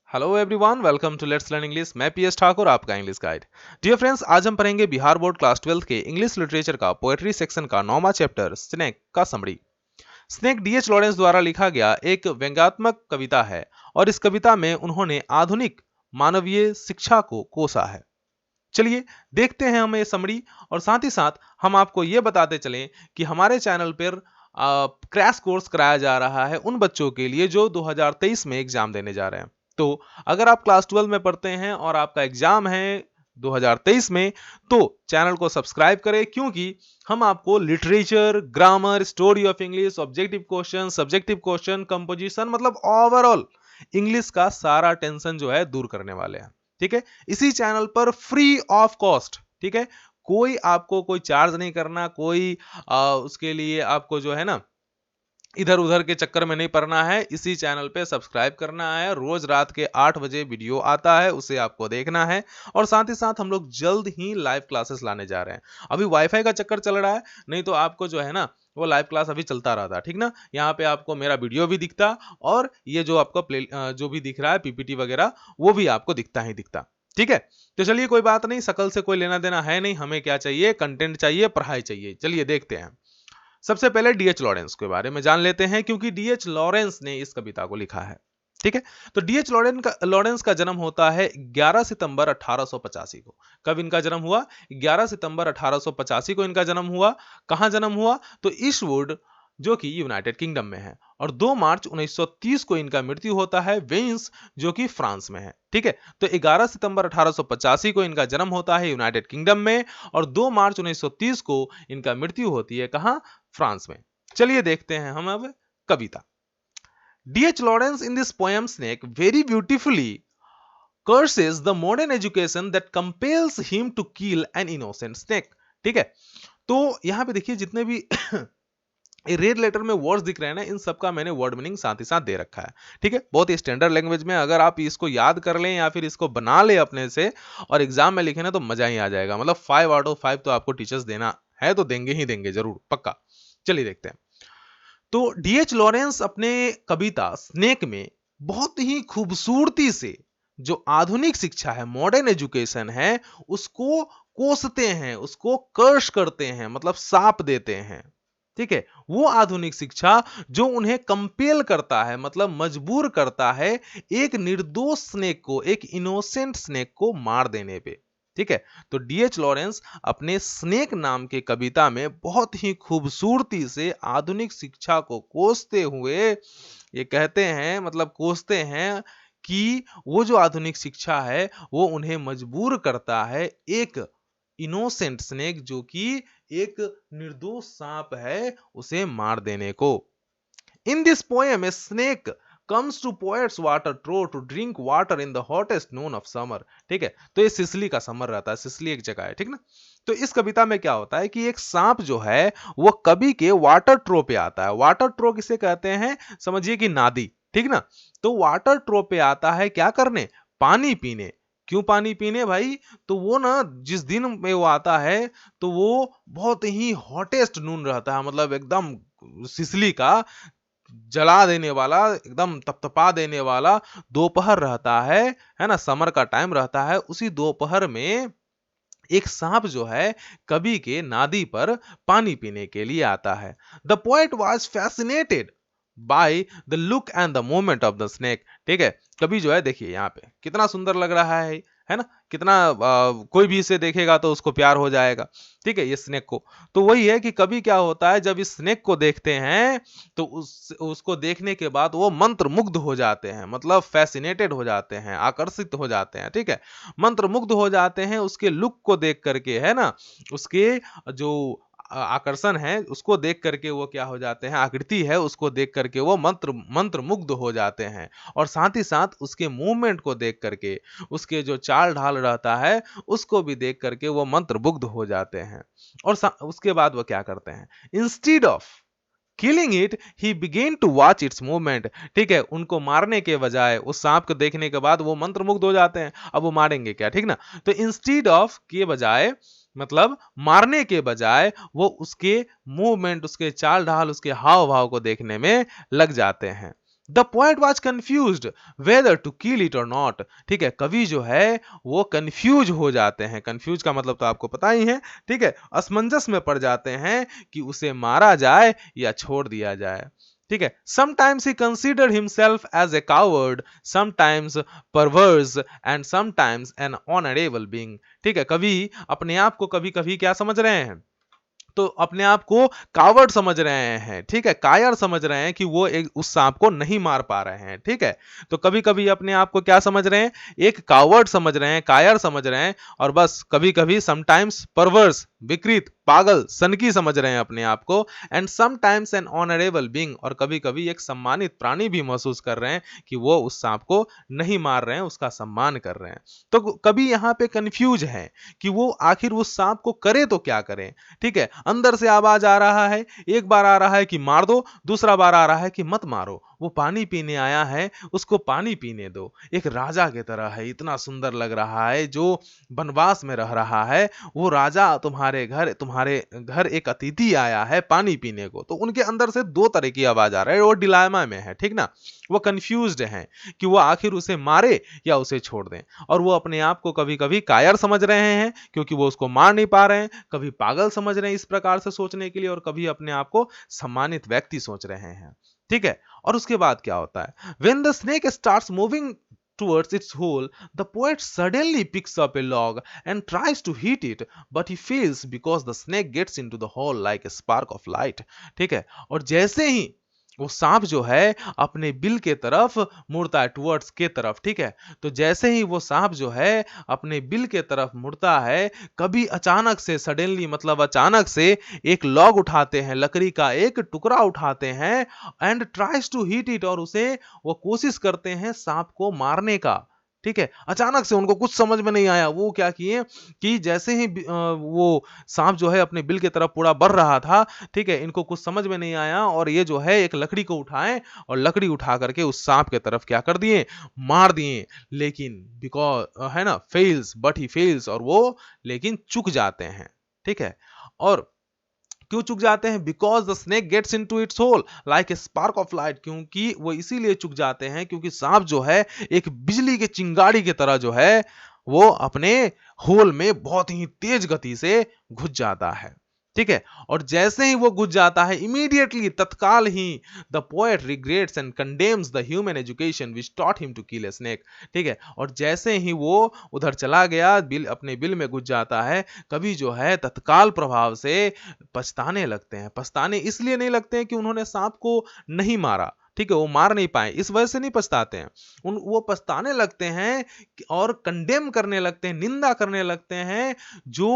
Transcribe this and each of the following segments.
Hello everyone, welcome to let's learn English. मैं P S Thakur, आपका English guide. Dear friends, आज हम पढ़ेंगे बिहार बोर्ड क्लास 12 के इंग्लिश लिटरेचर का पोएट्री सेक्शन का 9वां चैप्टर स्नेक का समरी। स्नेक डीएच लॉरेंस द्वारा लिखा गया एक व्यंग्यात्मक कविता है और इस कविता में उन्होंने आधुनिक मानवीय शिक्षा को कोसा है। चलिए देखते हैं हम ये समरी, और साथ ही साथ हम आपको ये बताते चलें कि हमारे चैनल पर क्रैश कोर्स कराया जा रहा है उन बच्चों के लिए जो 2023 में एग्जाम देने जा रहे हैं। तो अगर आप क्लास 12 में पढ़ते हैं और आपका एग्जाम है 2023 में, तो चैनल को सब्सक्राइब करें, क्योंकि हम आपको literature, grammar, story of English, objective question, subjective question, composition, मतलब ओवरऑल इंग्लिश का सारा टेंशन जो है दूर करने वाले हैं। ठीक है, इसी चैनल पर फ्री ऑफ कॉस्ट। ठीक है, कोई आपको कोई चार्ज नहीं करना, कोई उसके लिए आपको जो है ना इधर उधर के चक्कर में नहीं पड़ना है। इसी चैनल पे सब्सक्राइब करना है, रोज रात के 8 बजे वीडियो आता है, उसे आपको देखना है। और साथ ही साथ हम लोग जल्द ही लाइव क्लासेस लाने जा रहे हैं। अभी वाईफाई का चक्कर चल रहा है, नहीं तो आपको जो है ना वो लाइव क्लास अभी चलता रहता, ठीक ना। यहाँ पे आपको मेरा वीडियो भी दिखता, और ये जो आपका जो भी दिख रहा है पीपीटी वगैरह, वो भी आपको दिखता ही दिखता। ठीक है, तो चलिए कोई बात नहीं, शकल से कोई लेना देना है नहीं, हमें क्या चाहिए, कंटेंट चाहिए, पढ़ाई चाहिए। चलिए देखते हैं। सबसे पहले डीएच लॉरेंस के बारे में जान लेते हैं, क्योंकि डीएच लॉरेंस ने इस कविता को लिखा है। ठीक है, तो डीएच लॉरेंस का जन्म होता है 11 सितंबर 1885 को। कब इनका जन्म हुआ? 11 सितंबर 1885 को इनका जन्म हुआ। कहां जन्म हुआ? तो ईस्टवुड, जो कि यूनाइटेड किंगडम में है। और 2 मार्च 1930 को इनका मृत्यु होता है वेन्स, जो कि फ्रांस में है। ठीक है, तो 11 सितंबर 1885 को इनका जन्म होता है यूनाइटेड किंगडम में, और 2 मार्च 1930 को इनका मृत्यु होती है कहां? फ्रांस में। चलिए देखते हैं हम अब कविता। D H Lawrence in this poem Snake very beautifully curses the modern education that compels him to kill an innocent snake। ठीक है, तो यहां पे देखिए जितने भी रेड लेटर में वर्ड्स दिख रहे हैं ना, इन सबका मैंने वर्ड मीनिंग साथ ही साथ दे रखा है। ठीक है, बहुत ही स्टैंडर्ड लैंग्वेज में। अगर आप इसको याद कर लें या फिर इसको बना ले अपने से और एग्जाम में लिखे ना, तो मजा ही आ जाएगा। मतलब 5 आउट ऑफ 5 तो आपको टीचर्स देना है, तो देंगे ही देंगे जरूर, पक्का। चलिए देखते हैं। तो डीएच लॉरेंस अपने कविता स्नेक में बहुत ही खूबसूरती से जो आधुनिक शिक्षा है, मॉडर्न एजुकेशन है, उसको कोसते हैं, उसको कर्ष करते हैं, मतलब साप देते हैं। ठीक है, वो आधुनिक शिक्षा जो उन्हें कंपेल करता है, मतलब मजबूर करता है एक निर्दोष स्नेक को, एक इनोसेंट स्नेक को मार देने पे। ठीक है, तो डीएच लॉरेंस अपने स्नेक नाम के कविता में बहुत ही खूबसूरती से आधुनिक शिक्षा को कोसते हुए ये कहते हैं, मतलब कोसते हैं कि वो जो आधुनिक शिक्षा है वो उन्हें मजबूर करता है एक इनोसेंट स्नेक, जो कि एक निर्दोष सांप है, उसे मार देने को। In this poem, a snake comes to poet's water trough to drink water in the hottest noon of summer। ठीक है, तो ये सिसिली का समर रहता है, सिसिली एक जगह है, ठीक ना। तो इस कविता में क्या होता है कि एक सांप जो है वो कवि के वाटर ट्रो पे आता है। वाटर ट्रो किसे कहते हैं? समझिए कि नादी, ठीक ना। तो वाटर ट्रो पे आता है क्या करने? पानी पीने। क्यों पानी पीने भाई? तो वो ना जिस दिन में वो आता है, तो वो बहुत ही हॉटेस्ट नून रहता है, मतलब एकदम सिसिली का जला देने वाला, एकदम तपतपा देने वाला दोपहर रहता है ना, समर का टाइम रहता है। उसी दोपहर में एक सांप जो है कवि के नादी पर पानी पीने के लिए आता है। The poet was fascinated by the look and the movement of the snake. ठीक है, कवि जो है, देखिए यहाँ पे कितना सुंदर लग रहा है ना, कितना कोई भी इसे देखेगा तो उसको प्यार हो जाएगा। ठीक है, ये स्नेक को, तो वही है कि कभी क्या होता है, जब इस स्नेक को देखते हैं तो उसको देखने के बाद वो मंत्र मुग्ध हो जाते हैं, मतलब फैसिनेटेड हो जाते हैं, आकर्षित हो जाते हैं। ठीक है, मंत्र मुग्ध हो जाते हैं उसके लुक को देख करके, है ना, उसके जो आकर्षण है उसको देख करके वो क्या हो जाते हैं, आकृति है उसको देख करके वो मंत्र मुग्ध हो जाते हैं। और साथ ही साथ उसके मूवमेंट को देख करके, उसके जो चाल ढाल रहता है उसको भी देख करके वो मंत्र मुग्ध हो जाते हैं। और उसके बाद वो क्या करते हैं, instead of killing it he began to watch its movement. ठीक है, उनको मारने के बजाय, उस सांप को देखने के बाद वो मंत्रमुग्ध हो जाते हैं, अब वो मारेंगे क्या, ठीक ना। तो इंस्टीड ऑफ के बजाय, मतलब मारने के बजाय, वो उसके मूवमेंट, उसके चाल ढाल, उसके हाव भाव को देखने में लग जाते हैं। The poet was confused whether to kill it और नॉट। ठीक है, कवि जो है वो कंफ्यूज हो जाते हैं, कंफ्यूज का मतलब तो आपको पता ही है। ठीक है, असमंजस में पड़ जाते हैं कि उसे मारा जाए या छोड़ दिया जाए। ठीक है, sometimes he considered himself as a coward, sometimes perverse and sometimes an honourable being. ठीक है, कवि अपने आप को कभी कभी क्या समझ रहे हैं, तो अपने आप को कावर्ड समझ रहे हैं। ठीक है, कायर समझ रहे हैं कि वो एक उस सांप को नहीं मार पा रहे हैं। ठीक है, तो कभी कभी अपने आप को क्या समझ रहे हैं, एक कावर्ड समझ रहे हैं, कायर समझ रहे हैं, और बस कभी कभी समटाइम्स परवर्स, विकृत, पागल, सनकी समझ रहे हैं अपने आप को, and sometimes an honourable being, और कभी कभी एक सम्मानित प्राणी भी महसूस कर रहे हैं कि वो उस सांप को नहीं मार रहे हैं, उसका सम्मान कर रहे हैं। तो कभी यहाँ पे कंफ्यूज है कि वो आखिर उस सांप को करे तो क्या करें। ठीक है, अंदर से आवाज आ रहा है, एक बार आ रहा है कि मार दो, दूसरा बार आ रहा है कि मत मारो, वो पानी पीने आया है, उसको पानी पीने दो, एक राजा की तरह है, इतना सुंदर लग रहा है, जो वनवास में रह रहा है, वो राजा तुम्हारे घर एक अतिथि आया है पानी पीने को। तो उनके अंदर से दो तरह की आवाज आ रहा है, वो डिलायमा में है। ठीक ना, वो कंफ्यूज्ड हैं कि वो आखिर उसे मारे या उसे छोड़ दें, और वो अपने आप को कभी कभी कायर समझ रहे हैं क्योंकि वो उसको मार नहीं पा रहे हैं, कभी पागल समझ रहे हैं इस प्रकार से सोचने के लिए, और कभी अपने आप को सम्मानित व्यक्ति सोच रहे हैं। ठीक है, और उसके बाद क्या होता है, when the snake starts moving towards its hole, the poet suddenly picks up a log and tries to hit it, but he fails because the snake gets into the hole like a spark of light। ठीक है, और जैसे ही वो सांप जो है अपने bill के तरफ मुड़ता है, टुवर्ड्स के तरफ। ठीक है, तो जैसे ही वो सांप जो है अपने बिल के तरफ मुड़ता है, कभी अचानक से, सडनली मतलब अचानक से, एक लॉग उठाते हैं, लकड़ी का एक टुकड़ा उठाते हैं, and tries to hit it, और उसे वो कोशिश करते हैं सांप को मारने का। ठीक है, अचानक से उनको कुछ समझ में नहीं आया, वो क्या किए कि जैसे ही वो सांप जो है अपने बिल की तरफ पूरा बढ़ रहा था, ठीक है, इनको कुछ समझ में नहीं आया, और ये जो है एक लकड़ी को उठाएं, और लकड़ी उठा करके उस सांप के तरफ क्या कर दिए, मार दिए। लेकिन बिकॉज है ना, फेल्स, बट ही फेल्स, और वो लेकिन चुक जाते हैं। ठीक है, और क्यों चुक जाते हैं, because the snake gets into its hole like a spark of light, क्योंकि वो इसीलिए चुक जाते हैं क्योंकि सांप जो है एक बिजली के चिंगारी की तरह जो है वो अपने होल में बहुत ही तेज गति से घुस जाता है। ठीक है, और जैसे ही वो घुस जाता है, इमीडिएटली, तत्काल ही, the poet regrets and condemns the human education which taught him to kill a snake. ठीक है, और जैसे ही वो उधर चला गया, बिल अपने बिल में घुस जाता है, कभी जो है तत्काल प्रभाव से पछताने लगते हैं। पछताने इसलिए नहीं लगते हैं कि उन्होंने सांप को नहीं मारा, ठीक है, वो मार नहीं पाए, इस वजह से नहीं पछताते हैं, वो पछताने लगते हैं और कंडेम करने लगते हैं, निंदा करने लगते हैं जो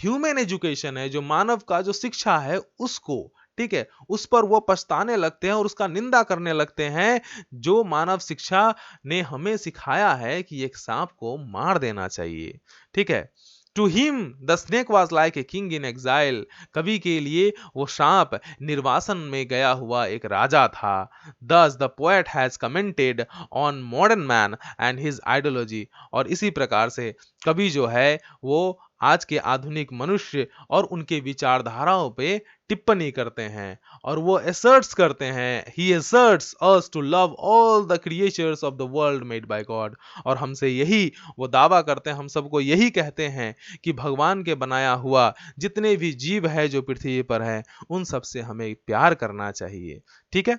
ह्यूमन एजुकेशन है, जो मानव का जो शिक्षा है उसको। ठीक है, उस पर वो पछताने लगते हैं और उसका निंदा करने लगते हैं, जो मानव शिक्षा ने हमें सिखाया है कि एक सांप को मार देना चाहिए। ठीक है, to him the snake was like a king in exile, कवि के लिए वो सांप निर्वासन में गया हुआ एक राजा था। दस the poet has commented on modern man and his ideology, और इसी प्रकार से कवि जो है वो आज के आधुनिक मनुष्य और उनके विचारधाराओं पे टिप्पणी करते हैं, और वो asserts करते हैं, he asserts us to love all the creatures of the world made by God, और हमसे यही वो दावा करते हैं, हम सबको यही कहते हैं कि भगवान के बनाया हुआ जितने भी जीव है जो पृथ्वी पर है, उन सब से हमें प्यार करना चाहिए। ठीक है,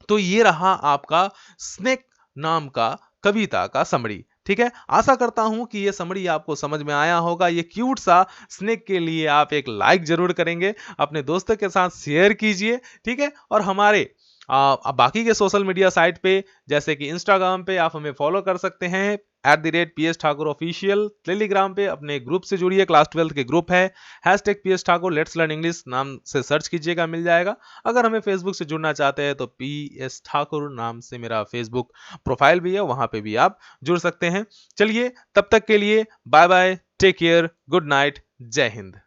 तो ये रहा आपका स्नेक नाम का कविता का समरी। ठीक है, आशा करता हूं कि ये समरी आपको समझ में आया होगा। ये क्यूट सा स्नेक के लिए आप एक लाइक जरूर करेंगे, अपने दोस्तों के साथ शेयर कीजिए। ठीक है, और हमारे बाकी के सोशल मीडिया साइट पे जैसे कि इंस्टाग्राम पे आप हमें फॉलो कर सकते हैं @PS ठाकुर ऑफिशियल, टेलीग्राम पे अपने ग्रुप से जुड़िए, क्लास 12 के ग्रुप है, #PS Thakur let's learn English नाम से सर्च कीजिएगा, मिल जाएगा। अगर हमें फेसबुक से जुड़ना चाहते हैं तो PS ठाकुर नाम से मेरा फेसबुक प्रोफाइल भी है, वहां पे भी आप जुड़ सकते हैं। चलिए, तब तक के लिए bye bye, take care, good night, जय हिंद।